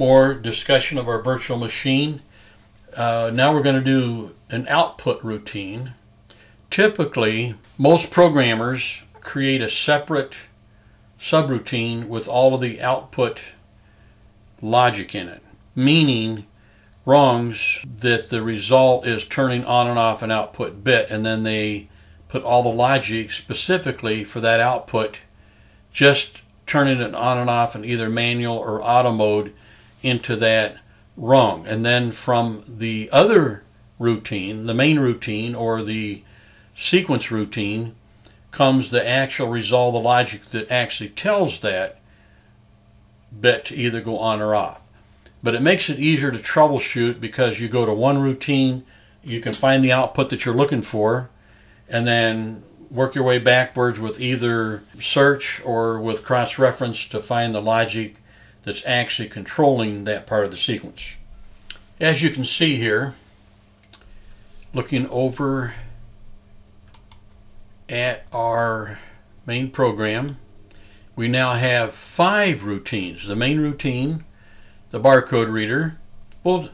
more discussion of our virtual machine. Now we're going to do an output routine. Typically, most programmers create a separate subroutine with all of the output logic in it, meaning wrongs that the result is turning on and off an output bit, and then they put all the logic specifically for that output, just turning it on and off in either manual or auto mode into that wrong. And then from the other routine, the main routine or the sequence routine, comes the actual result, the logic that actually tells that bit to either go on or off. But it makes it easier to troubleshoot because you go to one routine, you can find the output that you're looking for, and then work your way backwards with either search or with cross-reference to find the logic that's actually controlling that part of the sequence. As you can see here, looking over at our main program, we now have 5 routines. The main routine, the barcode reader. We'll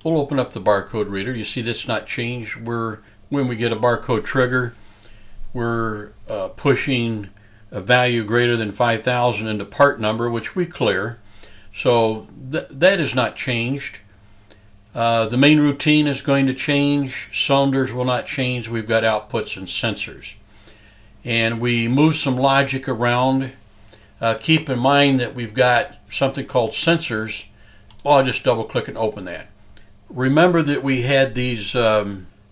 open up the barcode reader. You see that's not changed. When we get a barcode trigger, we're pushing a value greater than 5,000 into part number, which we clear. So that is not changed. The main routine is going to change. Cylinders will not change. We've got outputs and sensors. And we move some logic around. Keep in mind that we've got something called sensors. Well, I'll just double click and open that. Remember that we had these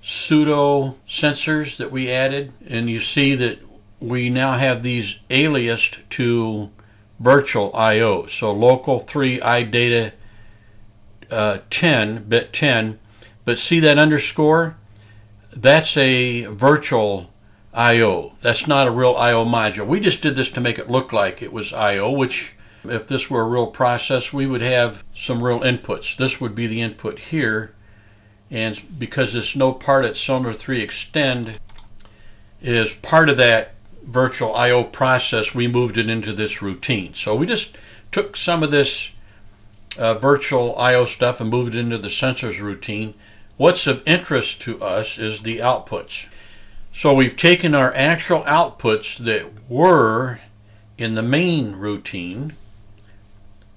pseudo sensors that we added, and you see that we now have these aliased to virtual I/O. So local 3 iData 10, bit 10, but see that underscore? That's a virtual I/O. That's not a real I/O module. We just did this to make it look like it was I/O, which if this were a real process, we would have some real inputs. This would be the input here, and because this no part at cylinder 3 extend is part of that virtual I/O process, we moved it into this routine. So we just took some of this virtual I/O stuff and moved it into the sensors routine. What's of interest to us is the outputs. So we've taken our actual outputs that were in the main routine.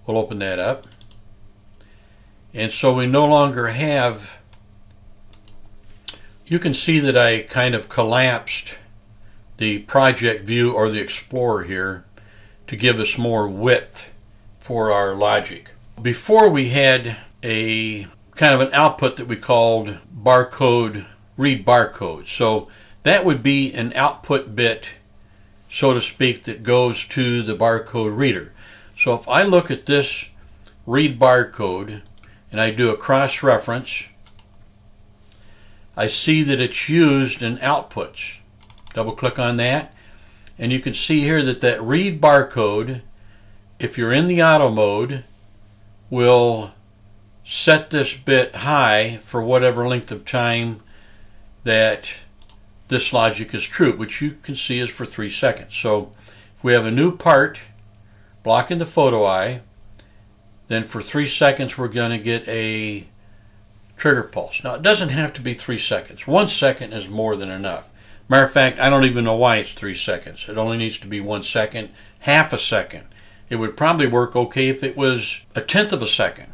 We'll open that up. And so we no longer have, you can see that I kind of collapsed the project view or the Explorer here to give us more width for our logic. Before we had a kind of an output that we called barcode, read barcode. So that would be an output bit, so to speak, that goes to the barcode reader. So if I look at this read barcode and I do a cross-reference, I see that it's used in outputs. Double click on that, and you can see here that that read barcode, if you're in the auto mode, will set this bit high for whatever length of time that this logic is true, which you can see is for 3 seconds. So if we have a new part blocking the photo eye, then for 3 seconds we're going to get a trigger pulse. Now it doesn't have to be 3 seconds. 1 second is more than enough. Matter of fact, I don't even know why it's 3 seconds. It only needs to be 1 second, half a second. It would probably work okay if it was 1/10 of a second.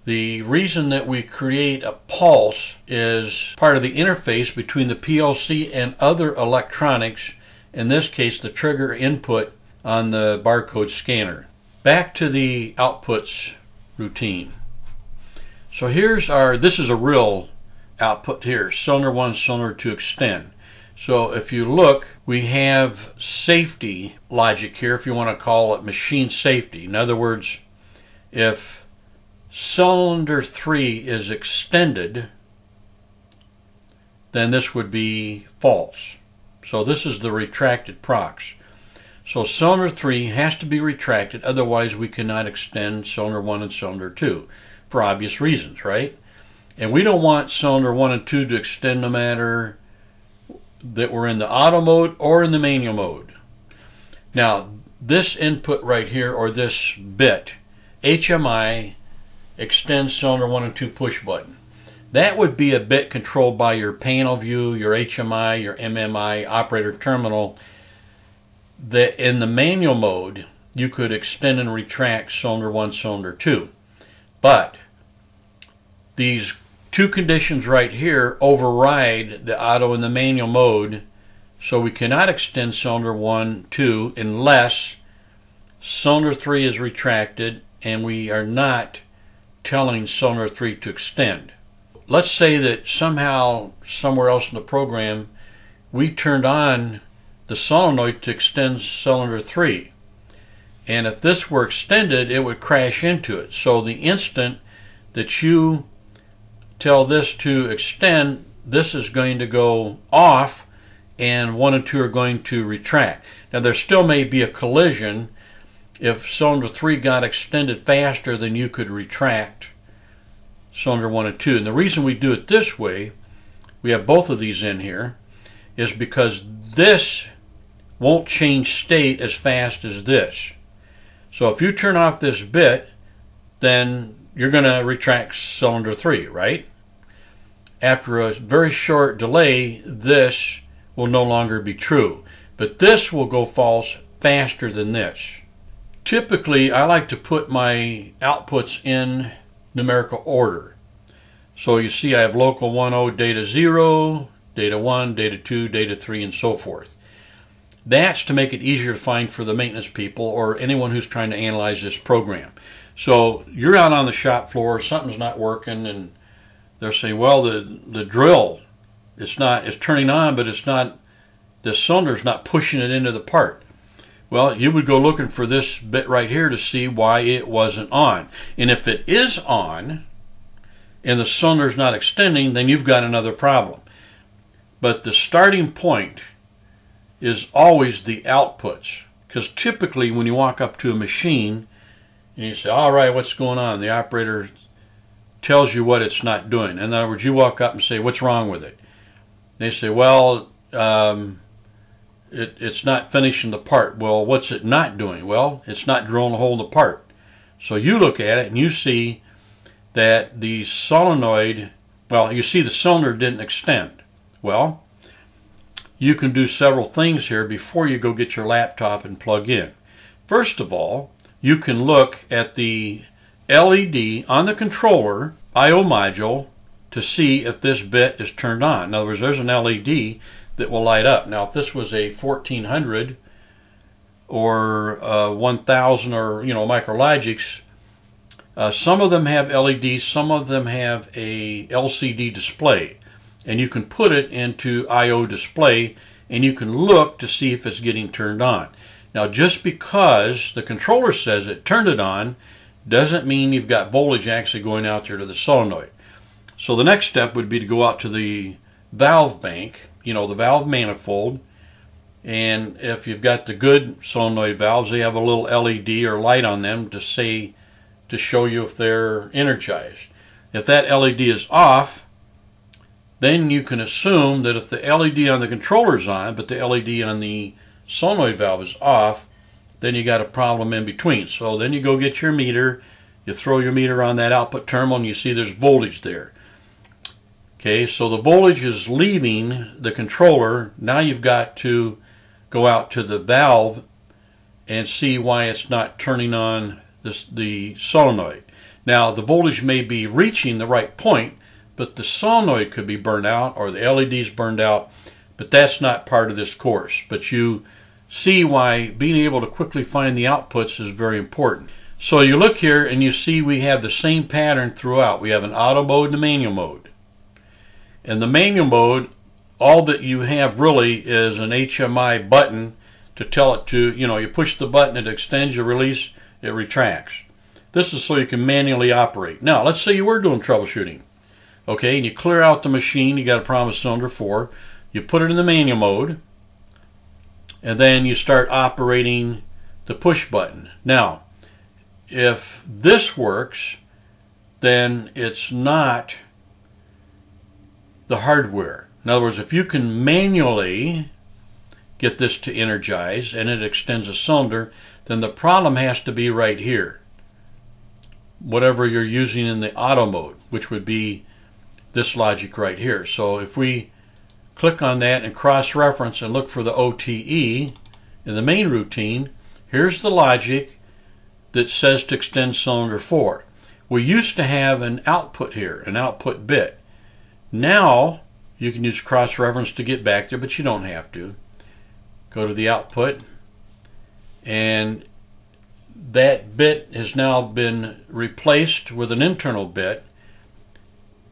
The reason that we create a pulse is part of the interface between the PLC and other electronics, in this case the trigger input on the barcode scanner. Back to the outputs routine. So here's our, this is a real output here, cylinder 1, cylinder 2 extend. So if you look, we have safety logic here, if you want to call it machine safety. In other words, if cylinder 3 is extended, then this would be false. So this is the retracted procs. So cylinder 3 has to be retracted, otherwise we cannot extend cylinder 1 and cylinder 2 for obvious reasons, right? And we don't want cylinder 1 and 2 to extend no matter that we're in the auto mode or in the manual mode. Now this input right here, or this bit, HMI extend cylinder 1 and 2 push button. That would be a bit controlled by your panel view, your HMI, your MMI operator terminal. That in the manual mode, you could extend and retract cylinder 1, cylinder 2. But these two conditions right here override the auto and the manual mode, so we cannot extend cylinder 1, 2 unless cylinder 3 is retracted and we are not telling cylinder 3 to extend. Let's say that somehow, somewhere else in the program, we turned on the solenoid to extend cylinder 3. And if this were extended, it would crash into it. So the instant that you tell this to extend, this is going to go off and 1 and 2 are going to retract. Now there still may be a collision if cylinder 3 got extended faster than you could retract cylinder 1 and 2. And the reason we do it this way, we have both of these in here, is because this won't change state as fast as this. So if you turn off this bit, then you're going to retract cylinder 3, right? After a very short delay, this will no longer be true. But this will go false faster than this. Typically, I like to put my outputs in numerical order. So you see I have local 10, data 0, data 1, data 2, data 3, and so forth. That's to make it easier to find for the maintenance people or anyone who's trying to analyze this program. So you're out on the shop floor, something's not working, and they're saying, well, the drill, it's turning on, but it's not, the cylinder's not pushing it into the part. Well, you would go looking for this bit right here to see why it wasn't on. And if it is on, and the cylinder's not extending, then you've got another problem. But the starting point is always the outputs. Because typically when you walk up to a machine and you say, all right, what's going on? The operator tells you what it's not doing. In other words, you walk up and say, what's wrong with it? They say, well, it's not finishing the part. Well, what's it not doing? Well, it's not drilling a hole in the part. So you look at it and you see that the solenoid, well, you see the cylinder didn't extend. Well, you can do several things here before you go get your laptop and plug in. First of all, you can look at the LED on the controller I/O module to see if this bit is turned on. In other words, there's an LED that will light up. Now, if this was a 1400 or 1000 or Micrologics, some of them have LEDs, some of them have a LCD display, and you can put it into I/O display and you can look to see if it's getting turned on. Now, just because the controller says it turned it on doesn't mean you've got voltage actually going out there to the solenoid. So the next step would be to go out to the valve bank, the valve manifold, and if you've got the good solenoid valves, they have a little LED or light on them to show you if they're energized. If that LED is off, then you can assume that if the LED on the controller is on, but the LED on the solenoid valve is off, then you got a problem in between. So then you go get your meter, you throw your meter on that output terminal, and you see there's voltage there. Okay, so the voltage is leaving the controller. Now you've got to go out to the valve and see why it's not turning on the solenoid. Now, the voltage may be reaching the right point, but the solenoid could be burned out or the LEDs burned out, but that's not part of this course. But you see why being able to quickly find the outputs is very important. So you look here and you see we have the same pattern throughout. We have an auto mode and a manual mode. In the manual mode, all that you have really is an HMI button to tell it to, you push the button, it extends, you release, it retracts. This is so you can manually operate. Now, let's say you were doing troubleshooting. Okay, and you clear out the machine, you got a problem with cylinder 4, you put it in the manual mode, and then you start operating the push button. Now, if this works, then it's not the hardware. In other words, if you can manually get this to energize and it extends a cylinder, then the problem has to be right here. whatever you're using in the auto mode, which would be this logic right here. So if we click on that and cross-reference and look for the OTE in the main routine, here's the logic that says to extend cylinder 4. We used to have an output here, an output bit. Now you can use cross-reference to get back there, but you don't have to. Go to the output, and that bit has now been replaced with an internal bit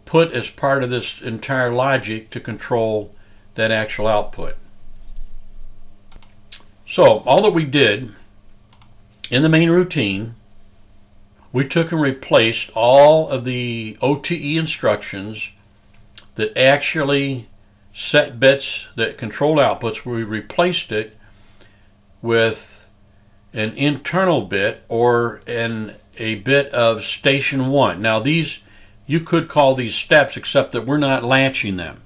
put as part of this entire logic to control that actual output. So all that we did in the main routine, we took and replaced all of the OTE instructions that actually set bits that control outputs. We replaced it with an internal bit or a bit of station 1. Now these, you could call these steps, except that we're not latching them.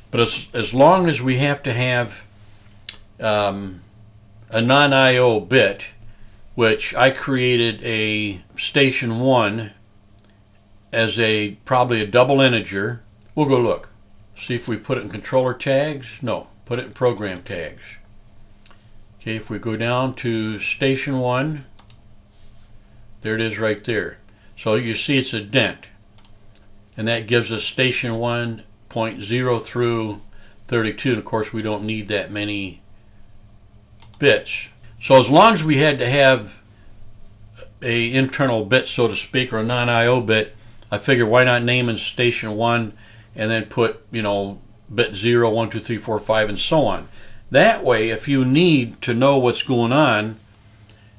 But as long as we have to have a non-IO bit, which I created a station 1 as probably a double integer. We'll go look. See if we put it in controller tags. No, put it in program tags. Okay, if we go down to station 1, there it is right there. So you see it's a dent. And that gives us station 1.0 through 32. And of course we don't need that many bits. So as long as we had to have a internal bit, so to speak, or a non-IO bit, I figured why not name in station 1 and then put, you know, bit 0, 1, 2, 3, 4, 5, and so on. That way, if you need to know what's going on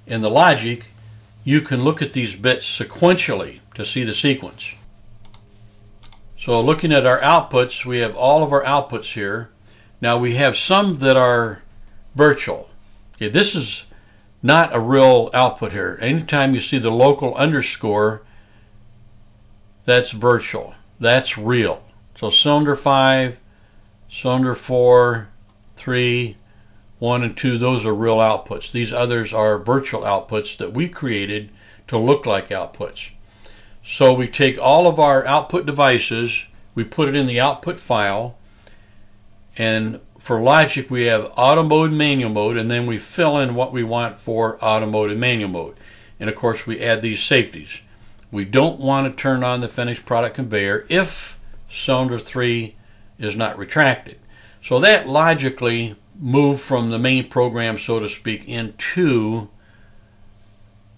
in the logic, you can look at these bits sequentially to see the sequence. So looking at our outputs, we have all of our outputs here. Now we have some that are virtual. Okay, this is not a real output here. Anytime you see the local underscore, that's virtual. That's real. So cylinder 5, cylinder 4, 3, 1, and 2, those are real outputs. These others are virtual outputs that we created to look like outputs. So we take all of our output devices, we put it in the output file, and for logic we have auto mode, manual mode, and then we fill in what we want for auto mode and manual mode. And of course we add these safeties. We don't want to turn on the finished product conveyor if cylinder 3 is not retracted. So that logically moved from the main program, so to speak, into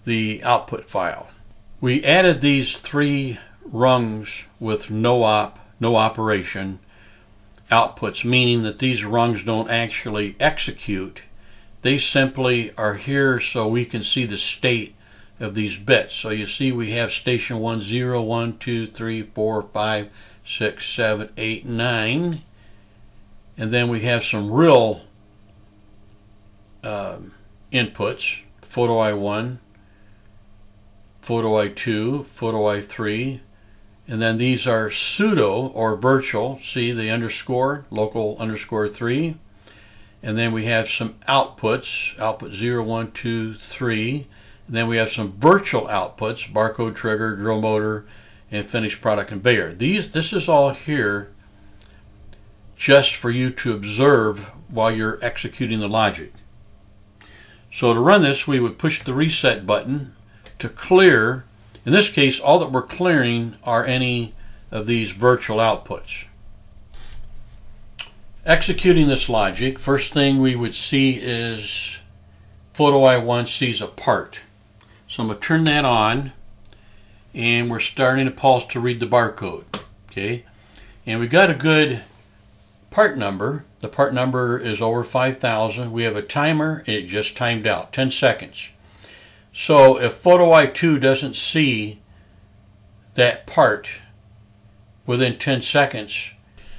the output file. We added these 3 rungs with no operation outputs, meaning that these rungs don't actually execute. They simply are here so we can see the state of these bits. So you see we have station 1, 0, 1, 2, 3, 4, 5, 6, 7, 8, 9. And then we have some real inputs, photo I1, photo I2, photo I3, and then these are pseudo or virtual. See the underscore, local underscore 3. And then we have some outputs, output 0, 1, 2, 3. And then we have some virtual outputs, barcode trigger, drill motor, and finished product conveyor. This is all here just for you to observe while you're executing the logic. So to run this, we would push the reset button to clear. In this case, all that we're clearing are any of these virtual outputs. Executing this logic, first thing we would see is photo I1 sees a part. So I'm going to turn that on, and we're starting a pulse to read the barcode. Okay, and we got a good part number. The part number is over 5,000. We have a timer, and it just timed out, 10 seconds. So if photo I2 doesn't see that part within 10 seconds,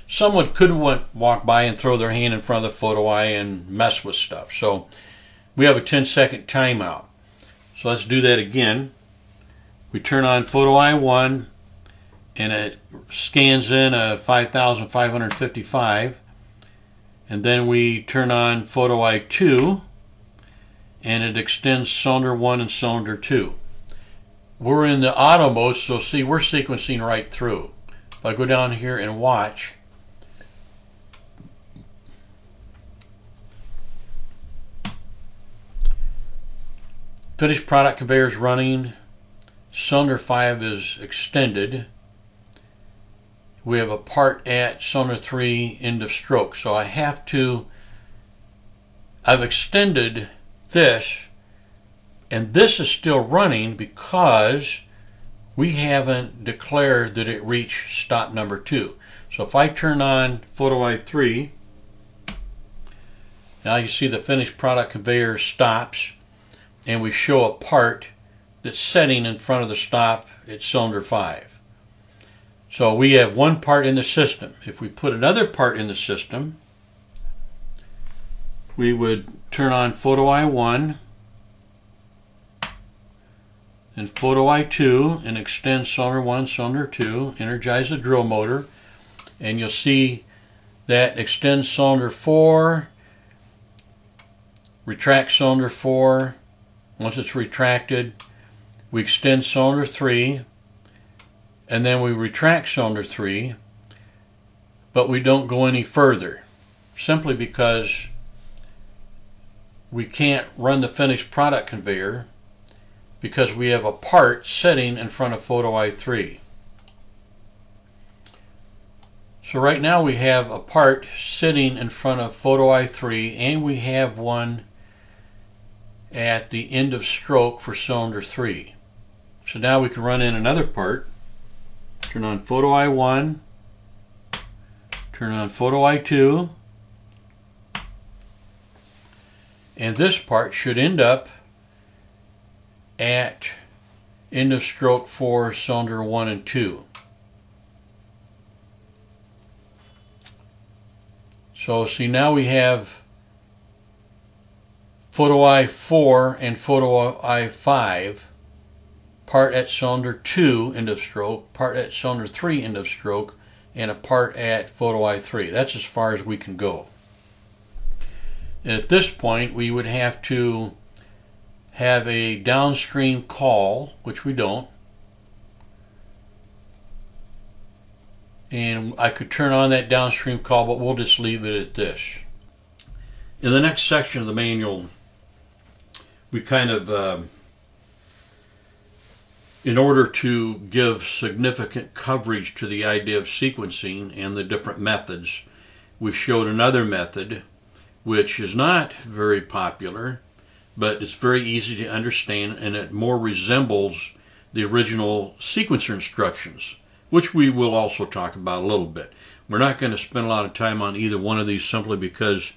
someone could walk by and throw their hand in front of the photo I and mess with stuff. So we have a 10-second timeout. So let's do that again. We turn on photo I1, and it scans in a 5,555. And then we turn on photo I2, and it extends cylinder 1 and cylinder 2. we're in the auto mode, so see, we're sequencing right through. If I go down here and watch, finished product conveyor is running, cylinder 5 is extended. We have a part at cylinder 3 end of stroke, so I've extended this, and this is still running because we haven't declared that it reached stop number 2. So if I turn on photo I3, now you see the finished product conveyor stops, and we show a part that's setting in front of the stop at cylinder 5. So we have one part in the system. If we put another part in the system, we would turn on photo I1 and photo I2 and extend cylinder 1, cylinder 2, energize the drill motor, and you'll see that extend cylinder 4, retract cylinder 4. Once it's retracted, we extend cylinder 3, and then we retract cylinder 3, but we don't go any further, simply because we can't run the finished product conveyor because we have a part sitting in front of photo I3. So right now we have a part sitting in front of photo I3, and we have one at the end of stroke for cylinder 3. So now we can run in another part, turn on photo I1, turn on photo I2, and this part should end up at end of stroke for cylinder 1 and 2. So see, now we have photo I4 and photo I5, part at cylinder 2 end of stroke, part at cylinder 3 end of stroke, and a part at photo I3. That's as far as we can go. And at this point we would have to have a downstream call, which we don't. And I could turn on that downstream call, but we'll just leave it at this. In the next section of the manual, we kind of, in order to give significant coverage to the idea of sequencing and the different methods, we showed another method which is not very popular, but it's very easy to understand, and it more resembles the original sequencer instructions, which we will also talk about a little bit. We're not going to spend a lot of time on either one of these simply because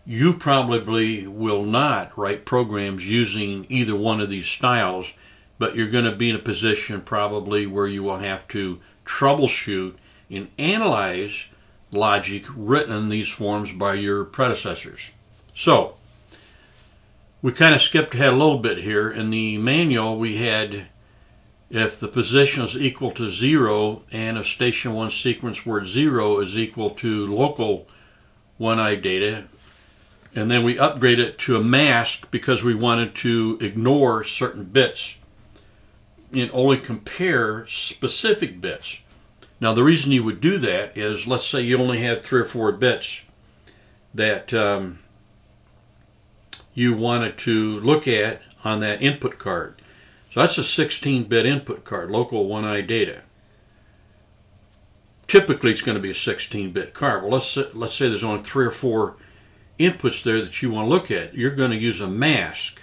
you probably will not write programs using either one of these styles, but you're going to be in a position probably where you will have to troubleshoot and analyze logic written in these forms by your predecessors. So we kind of skipped ahead a little bit here. In the manual we had, if the position is equal to 0 and if station 1 sequence word 0 is equal to local 1I data, and then we upgrade it to a mask because we wanted to ignore certain bits and only compare specific bits. Now the reason you would do that is, let's say you only had 3 or 4 bits that you wanted to look at on that input card. So that's a 16-bit input card, local 1I data. Typically it's going to be a 16-bit card. Well, let's say there's only 3 or 4 inputs there that you want to look at. You're going to use a mask,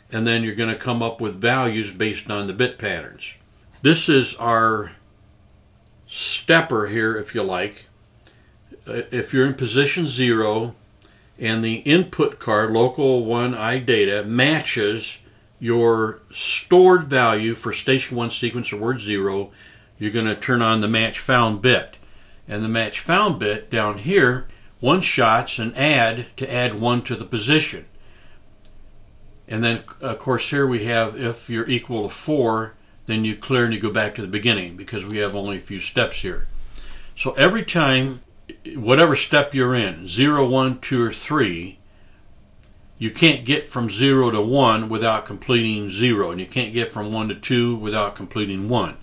and then you're going to come up with values based on the bit patterns. This is our stepper here, if you like. If you're in position 0 and the input card, local 1I data, matches your stored value for station 1 sequence or word 0, you're going to turn on the match found bit. And the match found bit down here one shots and add to add 1 to the position. And then of course here we have, if you're equal to 4, then you clear and you go back to the beginning because we have only a few steps here. So every time, whatever step you're in, 0, 1, 2, or 3, you can't get from 0 to 1 without completing 0, and you can't get from 1 to 2 without completing 1.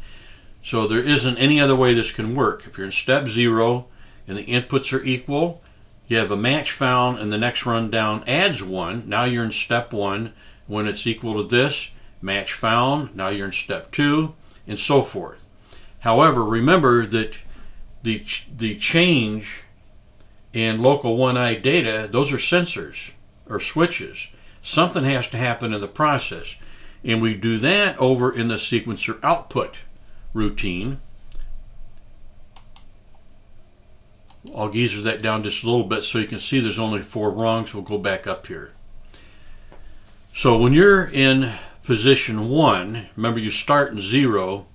So there isn't any other way this can work. If you're in step 0 and the inputs are equal, you have a match found, and the next run down adds 1. Now you're in step 1. When it's equal to this, match found. Now you're in step 2, and so forth. However, remember that the change in local 1I data, those are sensors or switches. Something has to happen in the process, and we do that over in the sequencer output routine. I'll geezer that down just a little bit so you can see there's only 4 rungs. We'll go back up here. So when you're in position 1, remember you start in 0,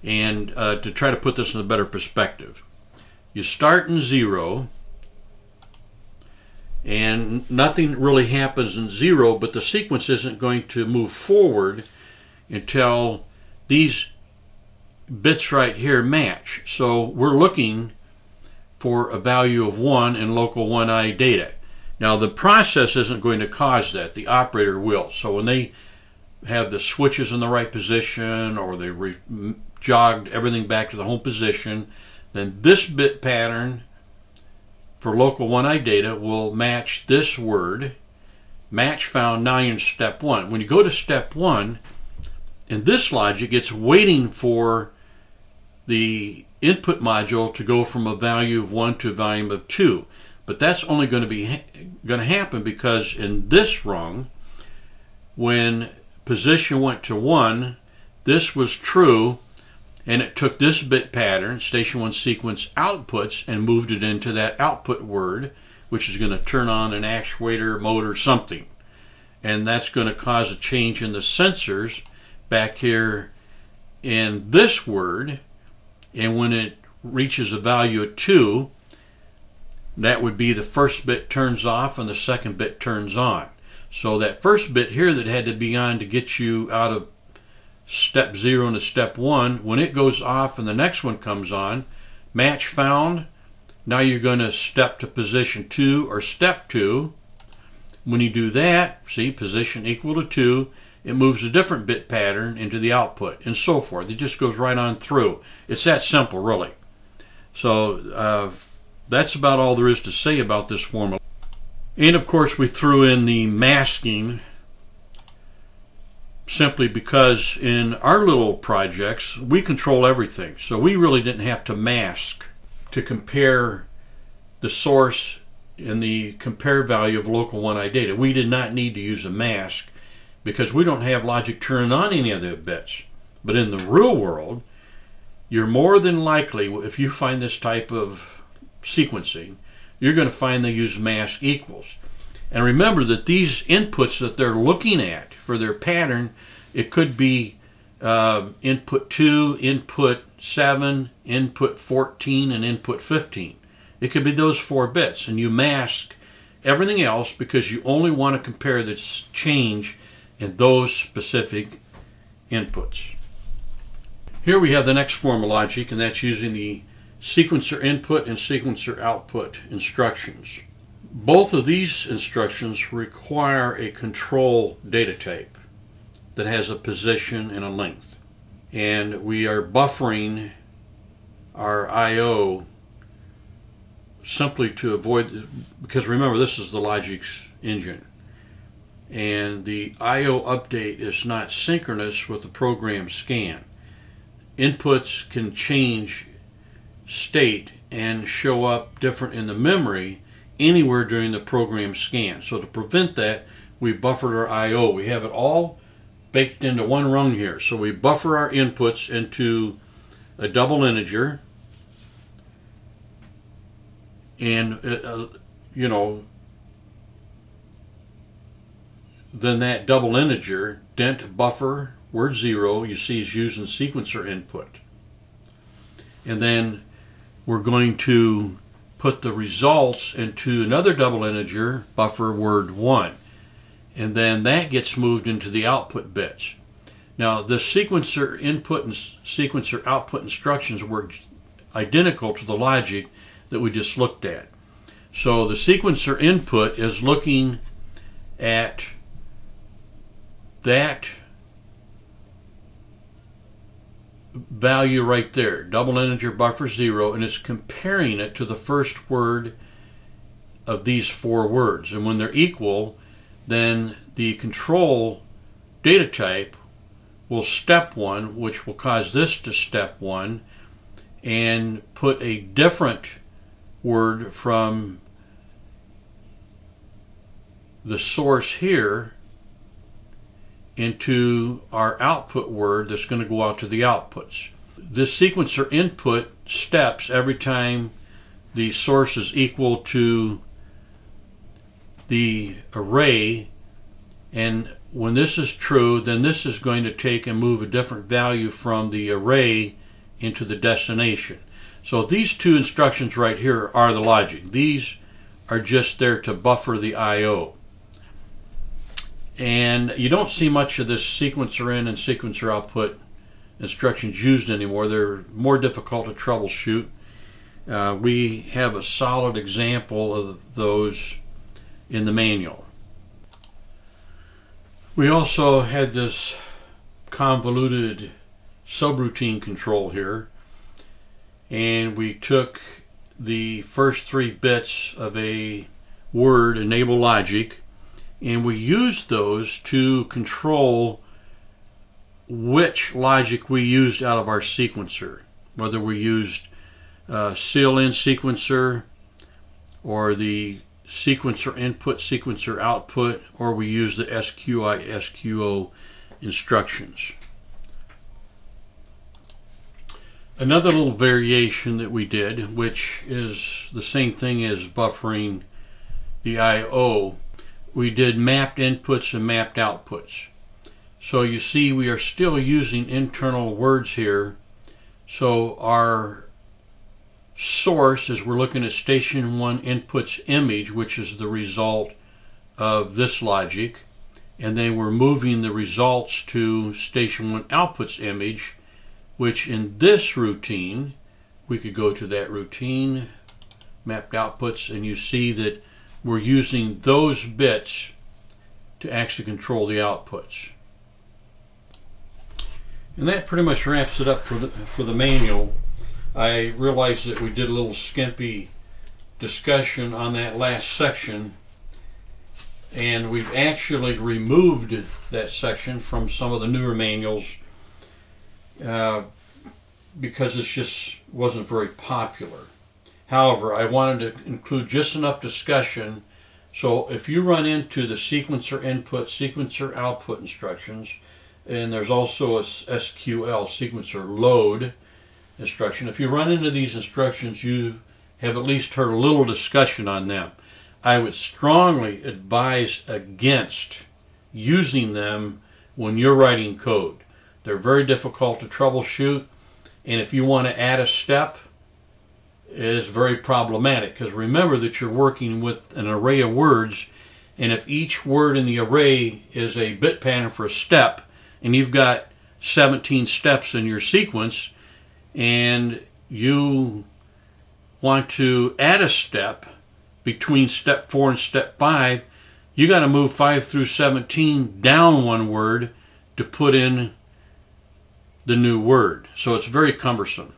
and to try to put this in a better perspective, you start in 0, and nothing really happens in 0, but the sequence isn't going to move forward until these bits right here match. So we're looking for a value of 1 in local 1I data. Now the process isn't going to cause that, the operator will. So when they have the switches in the right position, or they jogged everything back to the home position, then this bit pattern for local 1I data will match this word, match found. Now you're in step 1. When you go to step 1, in this logic, it's waiting for the input module to go from a value of 1 to a value of 2. But that's only going to happen because in this rung, when position went to 1, this was true, and it took this bit pattern, station 1 sequence outputs, and moved it into that output word, which is going to turn on an actuator, motor, something. And that's going to cause a change in the sensors back here in this word. And when it reaches a value of 2, that would be the first bit turns off and the second bit turns on. So that first bit here that had to be on to get you out of step 0 into step 1, when it goes off and the next one comes on, match found. Now you're going to step to position 2 or step 2. When you do that, see, position equal to 2, it moves a different bit pattern into the output, and so forth. It just goes right on through. It's that simple, really. So that's about all there is to say about this formula. And of course we threw in the masking simply because in our little projects we control everything. So we really didn't have to mask to compare the source and the compare value of local 1I data. We did not need to use a mask because we don't have logic turning on any of the bits. But in the real world, you're more than likely, if you find this type of sequencing, you're going to find they use mask equals. And remember that these inputs that they're looking at for their pattern, it could be input 2, input 7, input 14, and input 15. It could be those 4 bits, and you mask everything else because you only want to compare this change in those specific inputs. Here we have the next form of logic, and that's using the sequencer input and sequencer output instructions. Both of these instructions require a control data type that has a position and a length. And we are buffering our I/O simply to avoid, because remember this is the logic's engine. And the I/O update is not synchronous with the program scan. Inputs can change state and show up different in the memory anywhere during the program scan. So to prevent that, we buffered our I/O. We have it all baked into one rung here. So we buffer our inputs into a double integer, and then that double integer, dent buffer, word 0, you see is using sequencer input. And then we're going to put the results into another double integer, buffer word 1. And then that gets moved into the output bits. Now the sequencer input and sequencer output instructions work identical to the logic that we just looked at. So the sequencer input is looking at that value right there, double integer buffer 0, and it's comparing it to the first word of these 4 words. And when they're equal, then the control data type will step 1, which will cause this to step 1, and put a different word from the source here into our output word that's going to go out to the outputs. This sequencer input steps every time the source is equal to the array, and when this is true, then this is going to take and move a different value from the array into the destination. So these 2 instructions right here are the logic. These are just there to buffer the I/O. And you don't see much of this sequencer in and sequencer output instructions used anymore. They're more difficult to troubleshoot. We have a solid example of those in the manual. We also had this convoluted subroutine control here, and we took the first 3 bits of a word, enable logic, and we used those to control which logic we used out of our sequencer, whether we used seal-in sequencer or the sequencer input, sequencer output, or we use the SQI, SQO instructions. Another little variation that we did, which is the same thing as buffering the I/O, we did mapped inputs and mapped outputs. So you see we are still using internal words here. So our source, as we're looking at station 1 inputs image, which is the result of this logic, and then we're moving the results to station 1 outputs image, which in this routine, we could go to that routine, mapped outputs, and you see that we're using those bits to actually control the outputs. And that pretty much wraps it up for the manual. I realized that we did a little skimpy discussion on that last section, and we've actually removed that section from some of the newer manuals because it just wasn't very popular. However, I wanted to include just enough discussion so if you run into the sequencer input, sequencer output instructions, and there's also a SQL, sequencer load instruction, if you run into these instructions, you have at least heard a little discussion on them. I would strongly advise against using them when you're writing code. They're very difficult to troubleshoot, and if you want to add a step, it is very problematic, because remember that you're working with an array of words, and if each word in the array is a bit pattern for a step, and you've got 17 steps in your sequence, and you want to add a step between step 4 and step 5, you got to move 5 through 17 down 1 word to put in the new word. So it's very cumbersome.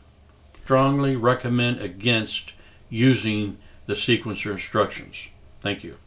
Strongly recommend against using the sequencer instructions. Thank you.